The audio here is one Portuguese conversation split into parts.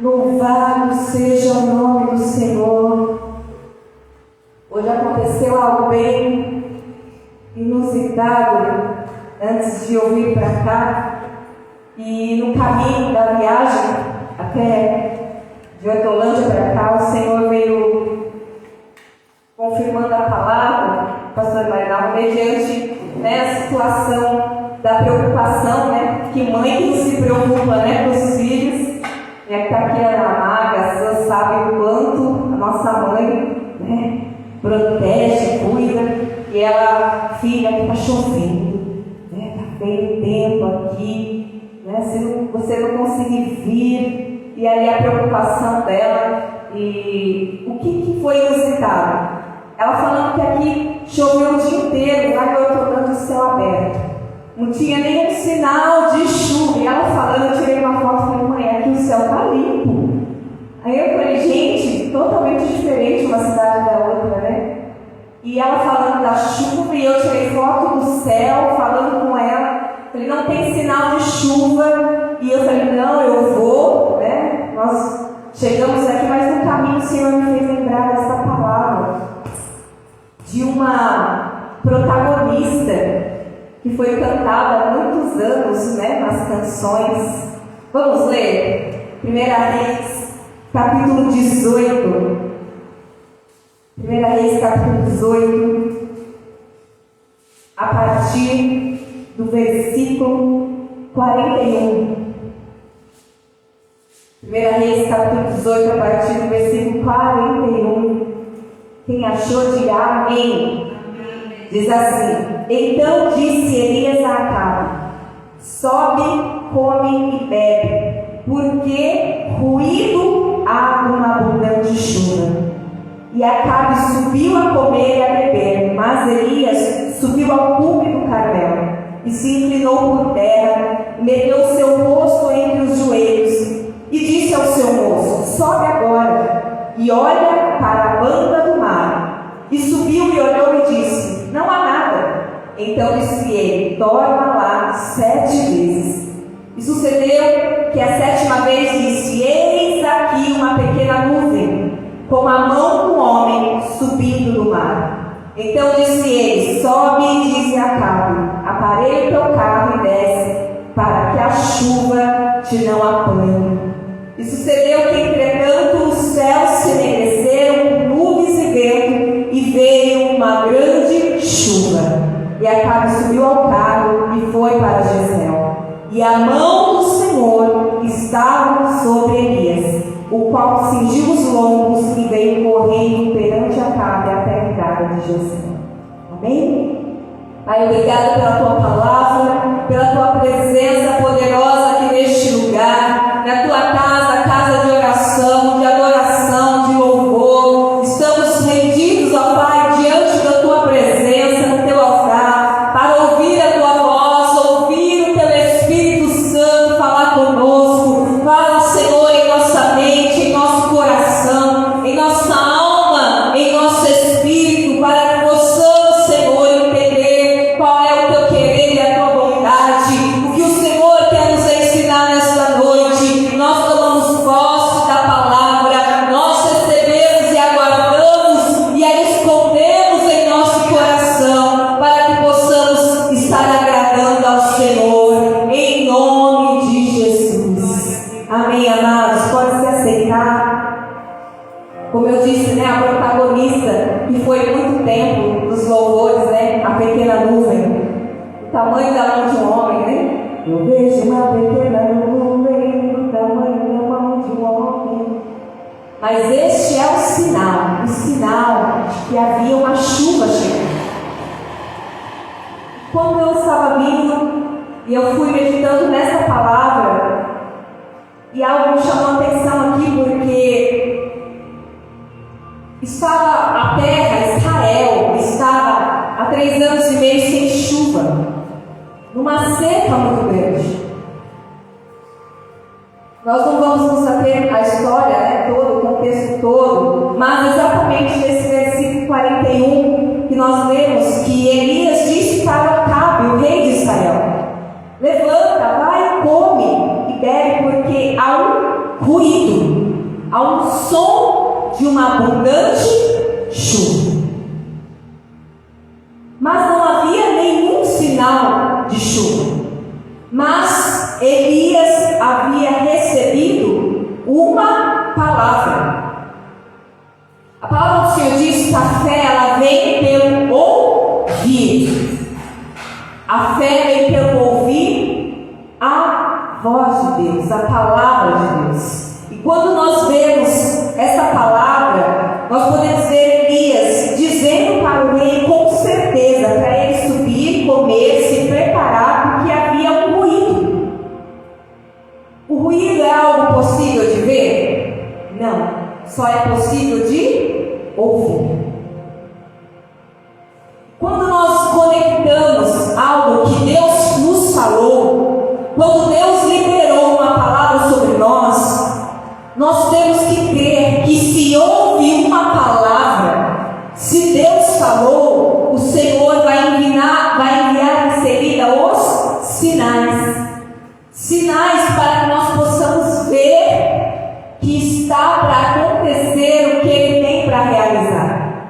Louvado seja o nome do Senhor. Hoje aconteceu algo bem inusitado antes de eu vir para cá. E no caminho da viagem até de Hortolândia para cá, o Senhor veio confirmando a palavra, pastor Marinaldo, mediante a situação da preocupação, que mãe que se preocupa com os filhos. Que está aqui a Maga, a Sam sabe o quanto a nossa mãe protege, cuida. E ela, filha, está chovendo, está feio tempo aqui, se você não conseguir vir. E aí a preocupação dela. E o que foi inusitado? Ela falando que aqui choveu o dia inteiro, lá eu estou dando o céu aberto. Não tinha nenhum sinal de chuva. E ela falando, eu tirei uma foto e falei, mãe, aqui o céu está limpo. Aí eu falei, gente, totalmente diferente uma cidade da outra, E ela falando da chuva, e eu tirei foto do céu, falando com ela. Falei, não tem sinal de chuva. E eu falei, não, eu vou, Nós chegamos aqui, mas no caminho o Senhor me fez lembrar dessa palavra de uma protagonista que foi cantada há muitos anos, nas canções. Vamos ler? 1 Reis, capítulo 18. 1 Reis, capítulo 18, a partir do versículo 41. 1 Reis, capítulo 18, a partir do versículo 41. Quem achou, diga amém. Diz assim: então disse Elias a Acabe: sobe, come e bebe, porque ruído há uma abundante chuva. E Acabe subiu a comer e a beber, mas Elias subiu ao cume do Carmelo e se inclinou por terra, meteu seu rosto entre os joelhos e disse ao seu moço: sobe agora e olha para a banda do mar. E subiu e olhou e disse: não há nada. Então disse ele: torna lá 7 vezes. E sucedeu que a 7ª vez disse: eis aqui uma pequena nuvem, como a mão do homem subindo do mar. Então disse ele: sobe e disse a Acabe: aparelha o teu carro e desce, para que a chuva te não apanhe. E sucedeu que entretanto os céus se enegreceram com nuvens e vento, e veio uma grande chuva. E Acabe subiu ao carro e foi para Jezreel. E a mão do Senhor estava sobre Elias, o qual cingiu os lombos e veio correndo perante Acabe até a entrada de Jezreel. Amém? Pai, obrigada pela tua palavra, pela tua presença poderosa aqui neste lugar, na tua casa, casa de oração, de adoração, de louvor. Estamos rendidos, ó Pai, diante da tua presença, no teu altar, para ouvir a tua voz, ouvir o teu Espírito Santo falar conosco. Fala, Senhor, em nossa mente, em nosso coração, em nossa alma, em nosso espírito, para que possamos, Senhor, entender qual é o teu querer e a tua vontade, o que o Senhor quer nos ensinar nesta noite. Nós tomamos posse da palavra, nós recebemos e aguardamos e a escondemos em nosso coração, para que possamos estar agradando ao Senhor, em nome de Jesus. Amém, amados? Pode se aceitar. Como eu disse, a protagonista, que foi muito tempo dos louvores, a pequena nuvem, o tamanho da mão de um homem, Eu vejo uma pequena nuvem do tamanho da mão de um homem. Mas este é o sinal de que havia uma chuva chegando. Quando eu estava vindo e eu fui meditando nessa palavra, e algo me chamou a atenção aqui, porque a terra, Israel, estava há 3 anos e meio sem chuva, numa seca muito grande. Nós não vamos nos ater à história, todo, o contexto todo, mas exatamente nesse versículo 41 que nós lemos, que Elias disse para Acabe, o rei de Israel: levanta, vai, come e bebe, porque há um ruído ruído, ao som de uma abundante chuva. Mas não havia nenhum sinal de chuva. Mas Elias havia recebido uma palavra. A palavra do Senhor diz que a fé ela vem pelo ouvir. A fé vem pelo ouvir a voz de Deus, a palavra de Deus. E quando nós vemos essa palavra, nós podemos ver Elias dizendo para o rei com certeza para ele subir, comer, se preparar, porque havia um ruído. O ruído é algo possível de ver? Não, só é possível de ouvir. Quando nós conectamos algo que Deus nos falou, quando Deus liberou uma palavra sobre nós temos que crer que se houve uma palavra, se Deus falou, o Senhor vai enviar em seguida os sinais. Sinais para que nós possamos ver que está para acontecer o que Ele tem para realizar.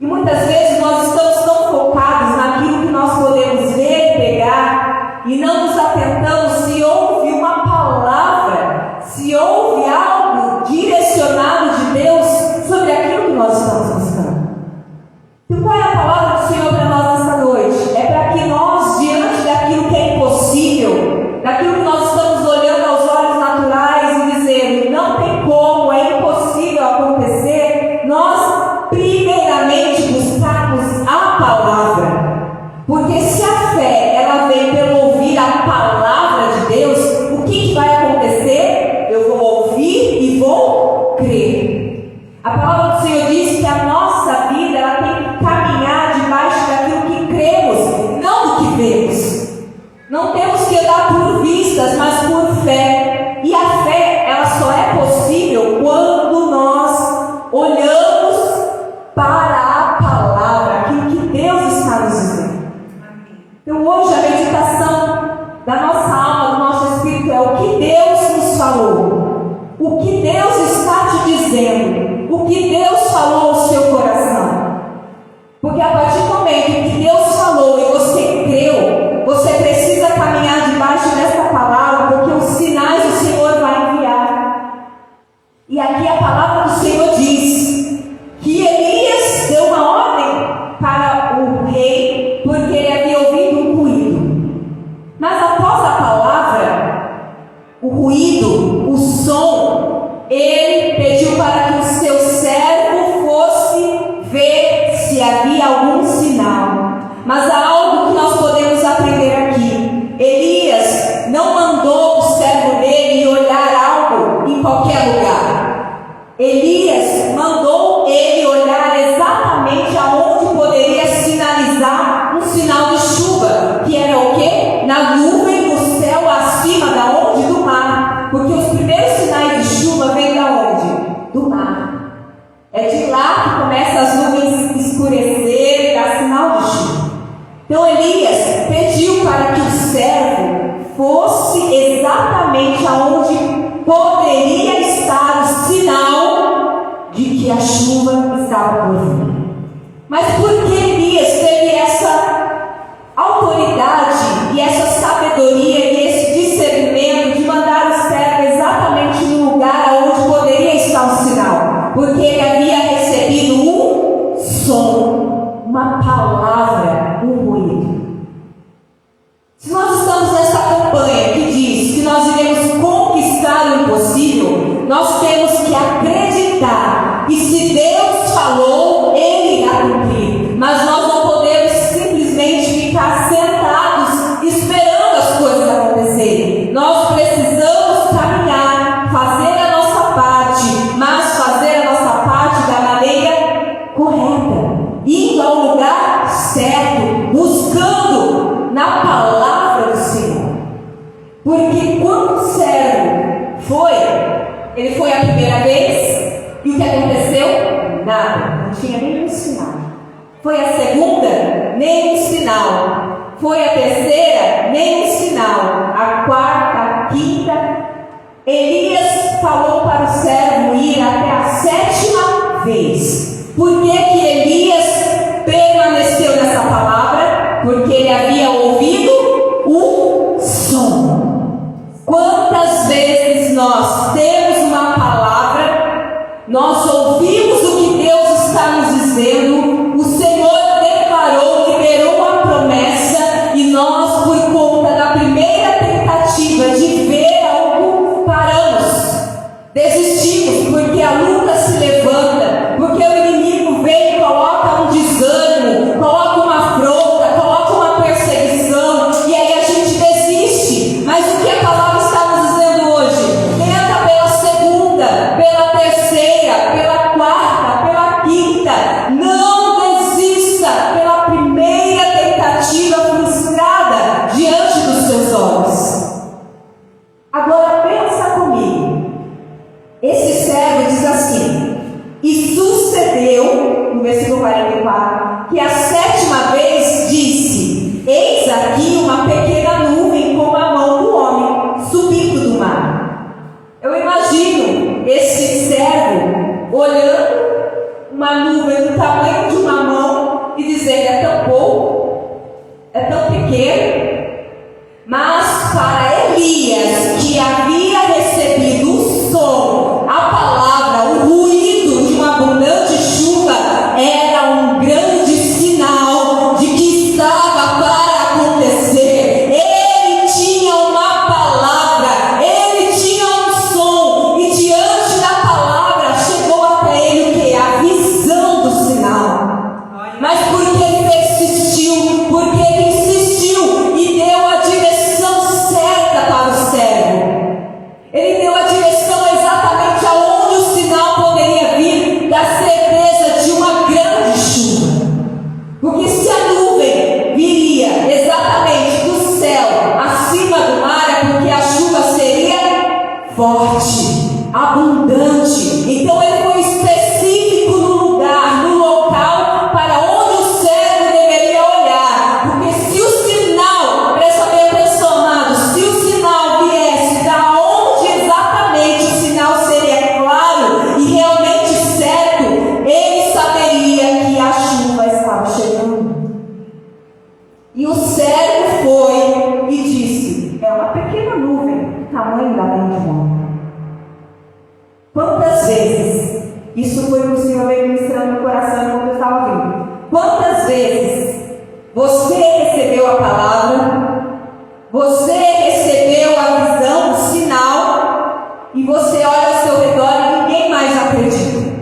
E muitas vezes nós estamos tão focados naquilo que nós podemos ver, pegar, e não nos atentamos se houve uma palavra, se houve algo direcionado de Deus sobre aquilo que nós estamos buscando. Então qual é a palavra do Senhor para nós nessa noite? É para que nós, diante daquilo que é impossível, daquilo que nós estamos olhando aos olhos naturais e dizendo, não tem como, é impossível acontecer, nós primeiramente buscarmos a palavra. Porque se a fé ela vem pelo ouvir a palavra de Deus, o que vai acontecer? Eu vou ouvir e vou crer. A palavra do Senhor diz que a nossa vida ela tem que caminhar debaixo daquilo que cremos, não do que vemos. Não temos que andar por vistas, mas por fé. E a fé ela só é possível quando nós olhamos para a palavra, aquilo que Deus está nos dizendo. Então hoje a meditação da nossa alma, do nosso espírito é o que Deus nos falou, o que Deus está te dizendo, o que Deus falou ao seu coração. Porque a partir do momento que Deus falou e você creu, você precisa caminhar debaixo dessa palavra, porque os sinais o Senhor vai enviar. E aqui a palavra do Senhor diz que Elias deu uma ordem para o rei, porque ele havia ouvido um ruído. Mas após a palavra, o ruído, o som, ele pediu para que o seu servo fosse ver se havia algum sinal. Mas há algo que nós podemos aprender aqui. Elias não mandou o servo dele olhar algo em qualquer lugar. Elias mandou ele olhar exatamente aonde poderia sinalizar um sinal de chuva, que era o quê? Na nuvem, no céu acima da onde? Do mar. Porque os primeiros sinais de chuva vêm da onde? Do mar. É de lá que começam as nuvens escurecer e dar sinal de chuva. Então Elias pediu para que o servo fosse exatamente aonde poderia estar o sinal de que a chuva estava por vir. Mas por que Elias teve essa autoridade e essa sabedoria e esse discernimento de mandar o servo exatamente no lugar aonde poderia estar o sinal? Porque ele havia recebido um som, uma palavra, um ruído. Se nós estamos nessa campanha que diz que nós iremos conquistar o impossível, nós temos que acreditar que se Deus falou, Ele irá cumprir. Mas nós não podemos simplesmente ficar sentados esperando as coisas acontecerem. Nós precisamos caminhar, fazer a nossa parte, mas fazer a nossa parte da maneira correta, indo ao lugar certo, buscando na palavra do Senhor. Porque quando o servo foi, ele foi a primeira vez, e o que aconteceu? Nada, não tinha nenhum sinal. Foi a segunda, nenhum sinal. Foi a terceira, nenhum sinal. A quarta, a quinta, Elias falou para o servo ir até a 7ª vez. Por que Elias permaneceu nessa palavra? Porque ele havia ouvido o som. Quantas vezes nós temos uma palavra, nós ouvimos o que Deus está nos dizendo, o Senhor declarou, liberou uma promessa, e nós, por conta da primeira tentativa de ver algo, paramos, desistimos, porque a luta se levanta, porque o inimigo vem e coloca um desânimo, coloca uma afronta, coloca uma perseguição, e aí a gente desiste. Mas o que a palavra está nos dizendo hoje? Tenta pela segunda, pela terceira, pela quarta, pela quinta, não desista pela primeira tentativa frustrada diante dos seus olhos. Agora pensa comigo. Esse servo diz assim: e sucedeu, no versículo 44, que a 7ª vez disse: eis aqui uma pequena nuvem como a mão do homem subindo do mar. Eu imagino esse servo olhando uma nuvem do tamanho de uma mão e dizendo: é tão pouco, é tão pequeno. Mas para Elias, que havia recebido o som, a palavra, o ruído de uma abundante chuva, era um grande sinal de que estava para acontecer. Ele tinha uma palavra, ele tinha um som, e diante da palavra chegou até ele o que? A visão do sinal. Mas porque ele persistiu, porque ele insistiu e deu a direção certa para o servo. Ele deu a direção exatamente aonde o sinal poderia vir, da certeza de uma grande chuva. Porque se a nuvem viria exatamente do céu acima do mar, é porque a chuva seria forte, abundante. Então ele foi específico no lugar, no local para onde o servo deveria olhar. Porque se o sinal, presta bem atenção, amado, se o sinal viesse da onde exatamente o sinal seria claro e realmente certo, ele saberia que a chuva estava chegando. E o servo foi e disse: é uma pequena nuvem, tamanho da mão de um homem. Quantas vezes, isso foi o Senhor veio ministrando no coração quando eu estava vindo, quantas vezes você recebeu a palavra, você recebeu a visão, o sinal, e você olha ao seu redor e ninguém mais acredita.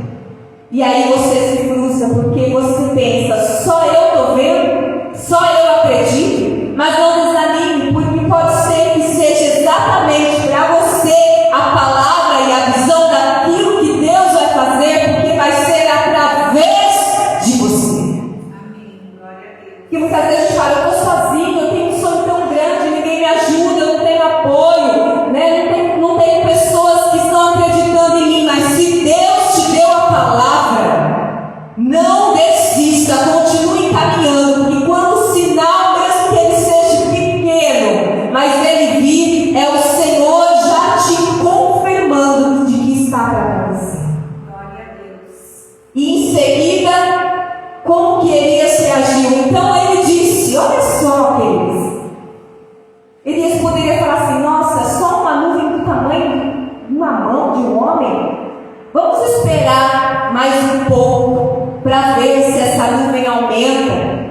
E aí você se frustra porque você pensa: só eu estou vendo, só eu acredito. Mas não desanime, porque pode ser que seja exatamente para você a palavra e a visão daquilo que Deus vai fazer, porque vai ser através de você. Amém. Glória a Deus. Porque muitas vezes a gente fala: eu estou sozinho, eu tenho um sonho tão grande, ninguém me ajuda, eu não tenho apoio, né? não tenho pessoas que estão acreditando em mim. Mas se Deus te deu a palavra, não desista, continue caminhando, porque quando o sinal, mesmo que ele seja pequeno, mas ele vir, é o Senhor já te confirmando de que está para acontecer. Glória a Deus. E em seguida, como que Elias reagiu? Então ele disse: olha só, queridos, Elias poderia falar assim: nossa, só uma nuvem do tamanho de uma mão de um homem? Vamos esperar mais um pouco para ver se essa nuvem aumenta.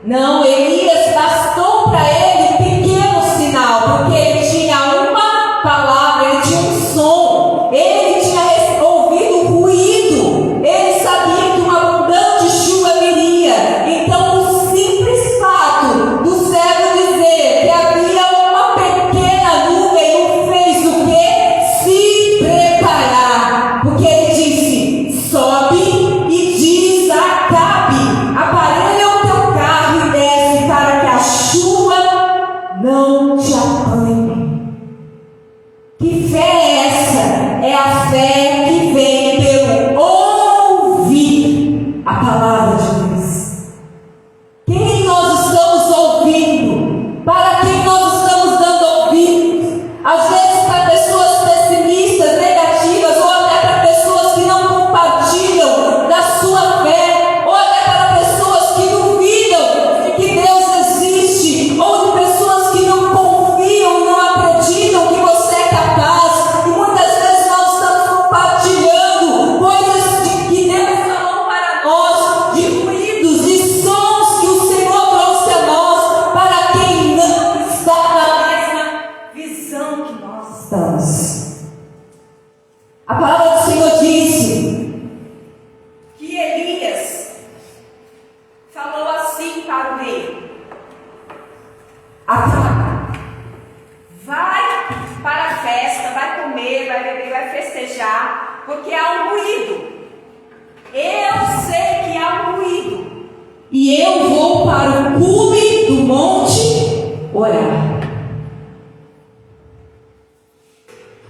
Não, Elias bastou para ele um pequeno sinal, porque ele tinha uma palavra, ele tinha um som, ele tinha ouvido o ruído, ele sabia que uma abundante chuva viria. Então o simples fato do servo dizer que havia uma pequena nuvem o fez o quê? Se preparar, porque ele disse: sobe e diz a Acabe: aparelha o teu carro e desce, A palavra do Senhor disse que Elias falou assim para o rei: Acabe, vai para a festa, vai comer, vai beber, vai festejar, porque há um ruído. Eu sei que há um ruído. E eu vou para o cume do monte orar.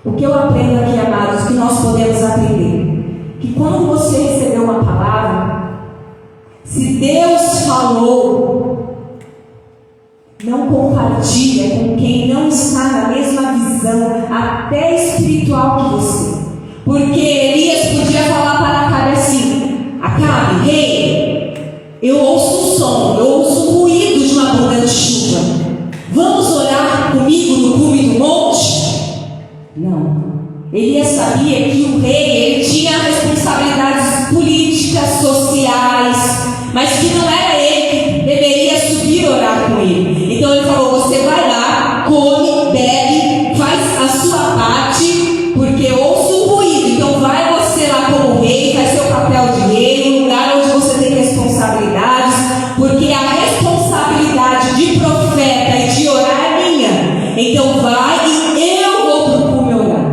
O que eu aprendo aqui, amados, que nós podemos aprender, que quando você recebeu uma palavra, se Deus falou, não compartilha com quem não está na mesma visão, até espiritual que você. Porque Elias podia falar para Acabe assim: Acabe, rei, eu ouço um som, eu ouço um ruído de uma abundante chuva. Vamos orar comigo no cume do monte? Não. Elias sabia que o rei, ele tinha responsabilidades políticas, sociais, mas que não era ele que deveria subir orar com ele. Então ele falou: você vai lá, come, bebe, faz a sua parte, porque eu ouço um ruído. Então vai você lá como rei, faz seu papel de rei, no lugar onde você tem responsabilidades, porque a responsabilidade de profeta e de orar é minha. Então vai e eu vou para o cume orar.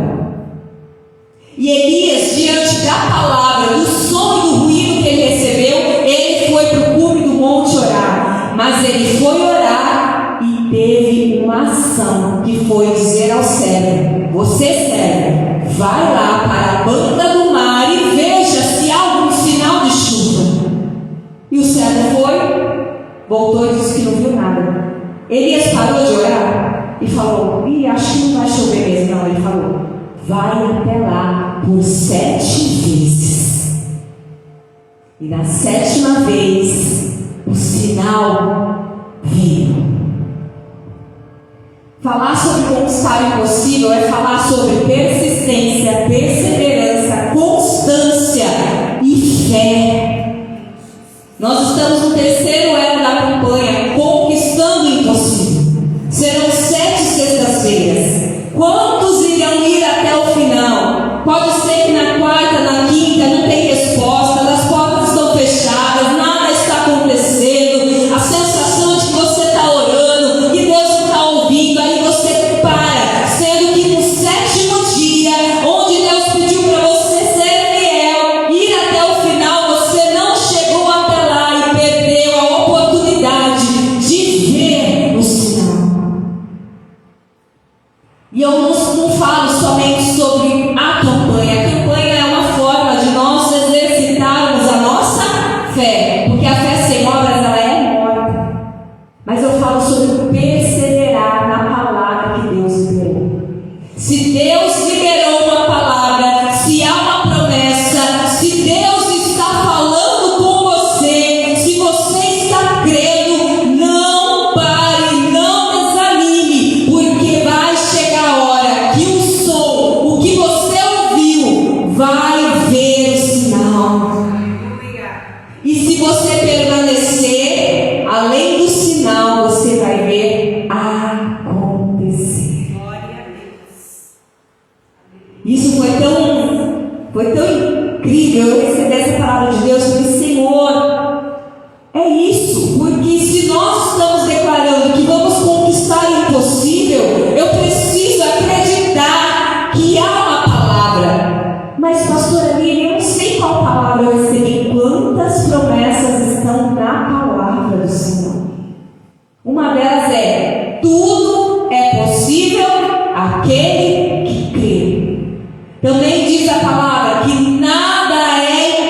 E Elias, diante da palavra, do som e do ruído que ele recebeu, ele foi para o cume do monte orar. Mas ele foi orar e teve uma ação, que foi dizer ao servo: você, servo, vai lá para a banda do mar e veja se há algum sinal de chuva. E o servo foi, voltou e disse que não viu nada. Elias parou de orar e falou: acho que não vai chover mesmo. Não, ele falou: vai até lá por 7 vezes. E na 7ª vez, o sinal veio. Falar sobre conquistar o impossível é falar sobre persistência, perseverança, constância e fé. Nós estamos no 3º elo da campanha, conquistando o impossível. Serão 7 sextas-feiras. Quantos irão ir até o final? Pode ser que na 4ª, na 5ª não tem resposta, as portas estão fechadas, nada está acontecendo, a sensação de que você está orando e Deus não está ouvindo, aí você para, sendo que no 7º dia, onde Deus pediu para você ser fiel, ir até o final, você não chegou até lá e perdeu a oportunidade de ver o sinal. E eu não falo somente sobre a campanha. A campanha é uma forma de nós exercitarmos a nossa fé, porque a fé sem obras, ela é morta. Mas eu falo sobre perseverar na palavra que Deus liberou. Se Deus liberou uma palavra, se há uma promessa, se Deus está falando com você, se você está crendo, não pare, não desanime, porque vai chegar a hora que o som, o que você ouviu, vai ver o sinal. E se você permanecer, além do sinal, você vai ver acontecer. Isso foi tão incrível. Eu recebi essa palavra de Deus e falei: Senhor, é isso. Porque se nós estamos declarando que vamos conquistar o impossível, eu preciso acreditar que há uma palavra. Mas, pastora Lívia, eu não sei qual palavra eu recebi. Quantas promessas estão na palavra do Senhor? Uma delas é: tudo é possível àquele que crê. Também diz a palavra que nada é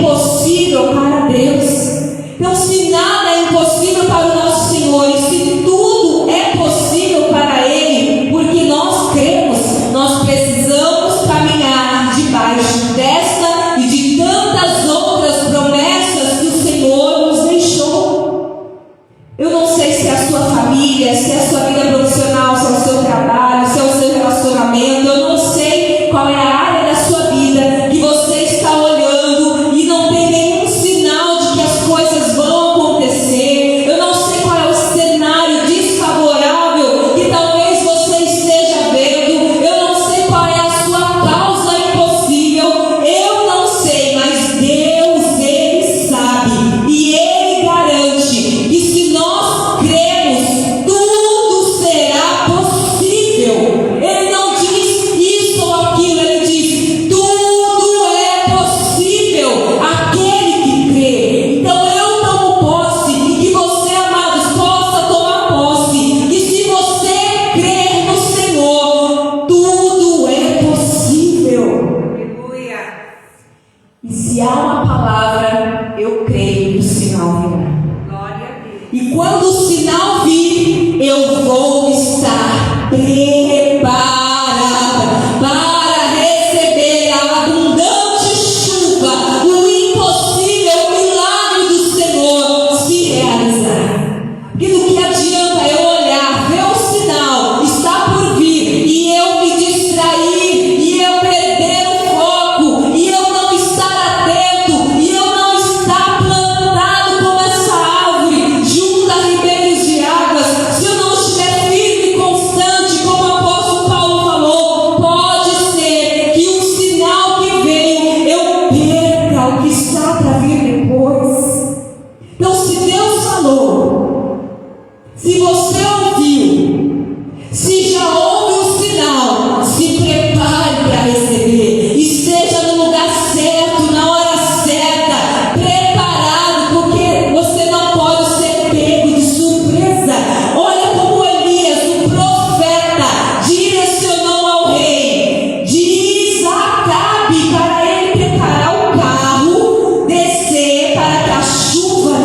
Se há uma palavra, eu creio que o sinal virá. E quando o sinal vir, eu vou estar preparada para receber a abundante chuva, o impossível milagre do Senhor se realizar. Porque do que adianta eu olhar, ver o sinal, está por vir, e eu me distrair, e eu perder o foco, e eu não estar atento, e eu não estar plantado como essa árvore junto a ribeiros de águas, se eu não estiver firme e constante, como o apóstolo Paulo falou, pode ser que o sinal que veio eu perca o que está para vir depois. Então, se Deus falou, se você ouviu, se já houve um sinal, se prepare para receber. Esteja no lugar certo, na hora certa, preparado, porque você não pode ser pego de surpresa. Olha como Elias, o profeta, direcionou ao rei. Diz a Acabe para ele preparar o carro, descer para que a chuva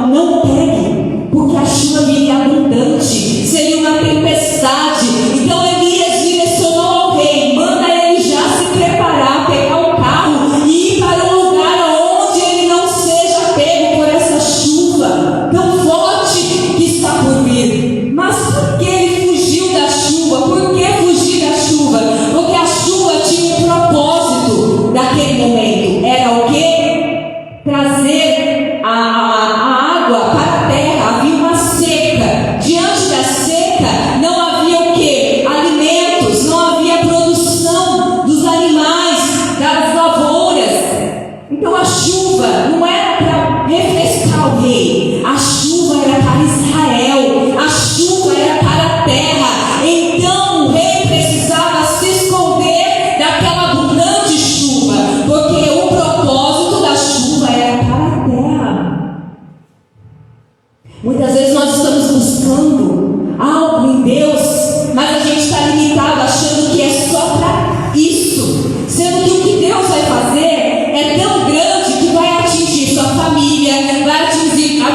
não pegue, porque a chuva viria abundante, seria uma tempestade. Então Elias direcionou ao rei, manda ele já se preparar, pegar o carro e ir para um lugar onde ele não seja pego por essa chuva tão forte que está por vir. Mas por que ele fugiu da chuva? Por que fugir da chuva? Porque a chuva tinha um propósito naquele momento. Era o quê? Trazer a água para a terra. Havia uma seca. Diante da seca não havia o quê? Alimentos, não havia produção dos animais, das lavouras. Então a chuva não era para refrescar o rei, a chuva era para Israel, a chuva era para a terra. Então o rei precisava se esconder daquela abundante chuva, porque o propósito da chuva era para a terra. Muitas vezes nós estamos buscando algo em Deus, mas a gente está limitado achando que é só para isso, sendo que o que Deus vai fazer é tão grande que vai atingir sua família, vai atingir a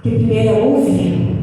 Porque primeiro é ouvir.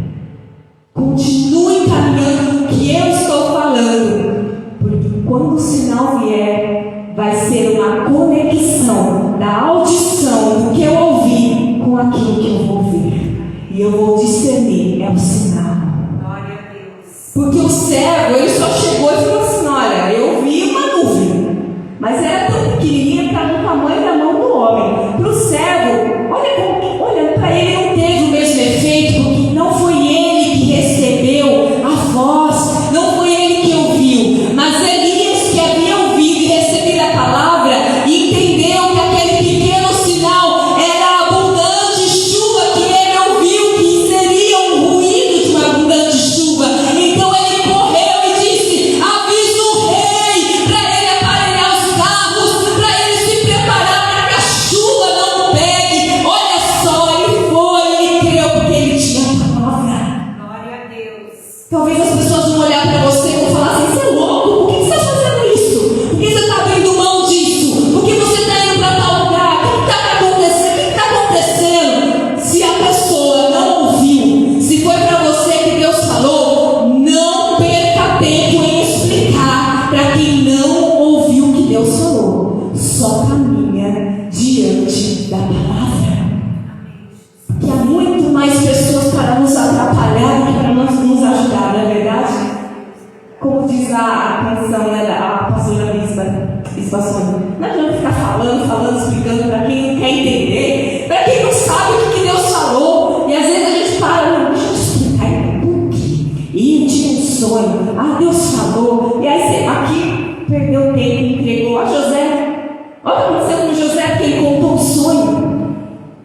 Continue caminhando no que eu estou falando, porque quando o sinal vier, vai ser uma conexão da audição do que eu ouvi com aquilo que eu vou ouvir. E eu vou discernir, é o sinal. Glória a Deus. Porque o cego, ele só chegou e falou assim: olha, eu vi uma nuvem, mas era tão pequenininha que estava no tamanho da mão do homem. Para o cego, olha, para ele não teve o mesmo efeito, porque não foi ele que recebeu a voz, não foi ele que ouviu, mas Elias, que havia ouvido e recebido a palavra, entendeu que aquele pequeno sinal era a abundante chuva que ele ouviu, que seria um ruído de uma abundante chuva. Então ele correu e disse: avisa o rei para ele aparelhar os carros, para ele se preparar para que a chuva não pegue. Olha só, ele foi, ele creu porque ele tinha a palavra. Glória a Deus. Talvez as pessoas vão olhar para você e vão falar assim: você é louco? Por que você está fazendo isso? Por que você está abrindo mão disso? Por que você está indo para tal lugar? O que está acontecendo? O que está acontecendo? Se a pessoa não ouviu, se foi para você que Deus falou, não perca tempo em explicar para quem não ouviu o que Deus falou. Só caminha diante da palavra. Que há muito mais pessoas para nos atrapalhar do que para nos ajudar, não é verdade? Como diz a canção, né, a pastora Bispa Sônia, não adianta ficar falando, explicando para quem não quer entender, para quem não sabe o que Deus falou. E às vezes a gente para, não, deixa eu explicar por quê. E eu tinha um sonho, Deus falou, e aí você aqui perdeu tempo e entregou a José. Olha o que aconteceu com José, porque ele contou um sonho.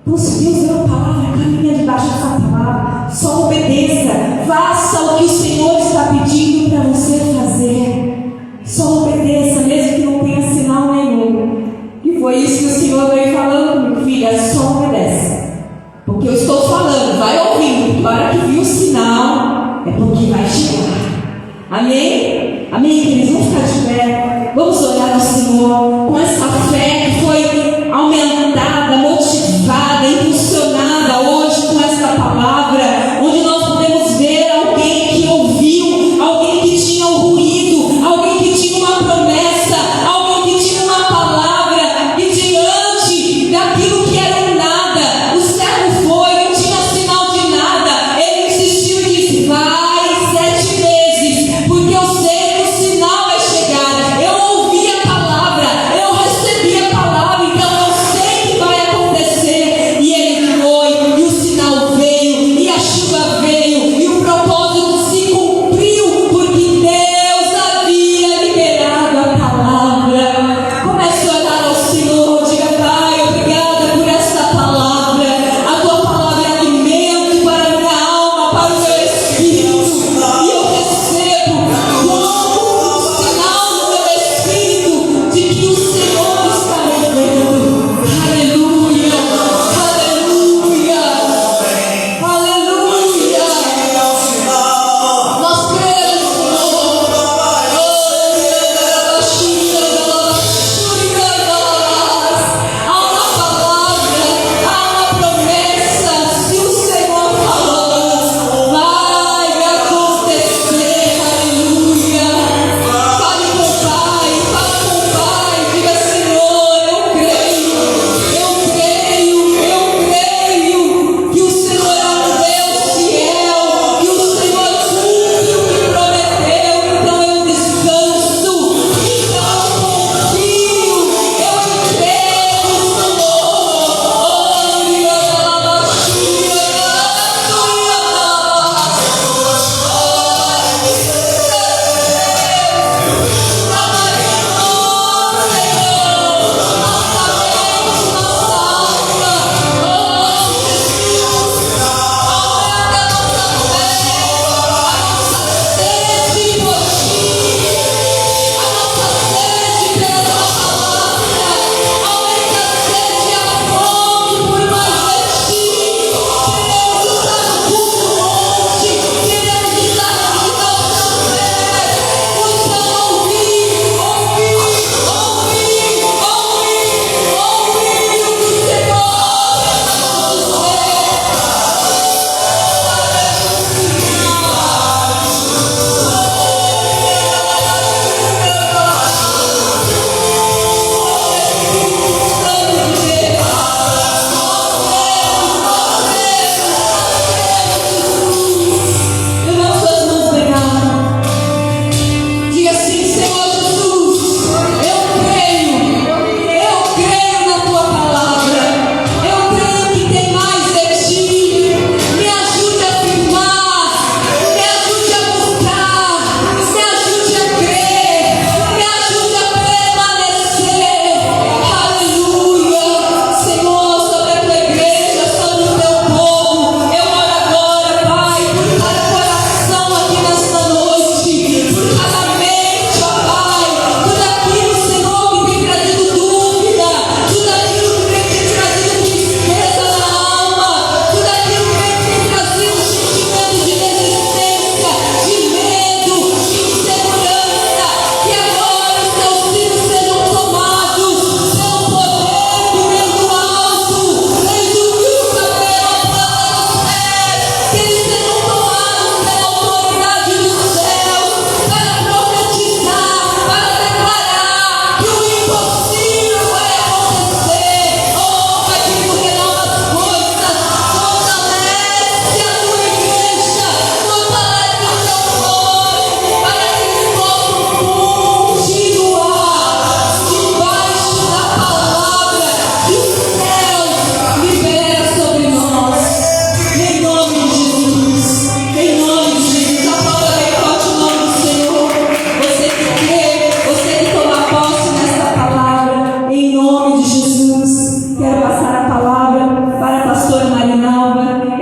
Então, se Deus deu a palavra, caminha debaixo dessa palavra, só obedeça, faça o que o Senhor está pedindo para você fazer, só obedeça, mesmo que não tenha sinal nenhum. E foi isso que o Senhor veio falando comigo: filha, só obedece, porque eu estou falando, vai ouvindo, porque a hora que viu o sinal, é porque vai chegar. Amém? Amém, queridos? Vamos ficar de pé, vamos orar ao Senhor com essa fé que foi aumentada, motivada, impulsionada hoje com essa palavra, onde nós podemos ver alguém que ouviu, alguém que tinha o ruído, alguém que tinha uma promessa, alguém que tinha uma palavra, e diante daquilo que era um nada, o servo foi, não tinha sinal de nada, ele insistiu e disse: vai 7 vezes, porque eu sei que o sinal vai chegar. Eu ouvi a palavra, eu recebi a palavra, então eu sei que vai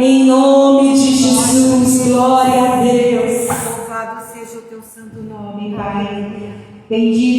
Em nome de Jesus, glória a Deus. Louvado seja o teu santo nome, Pai. Bendito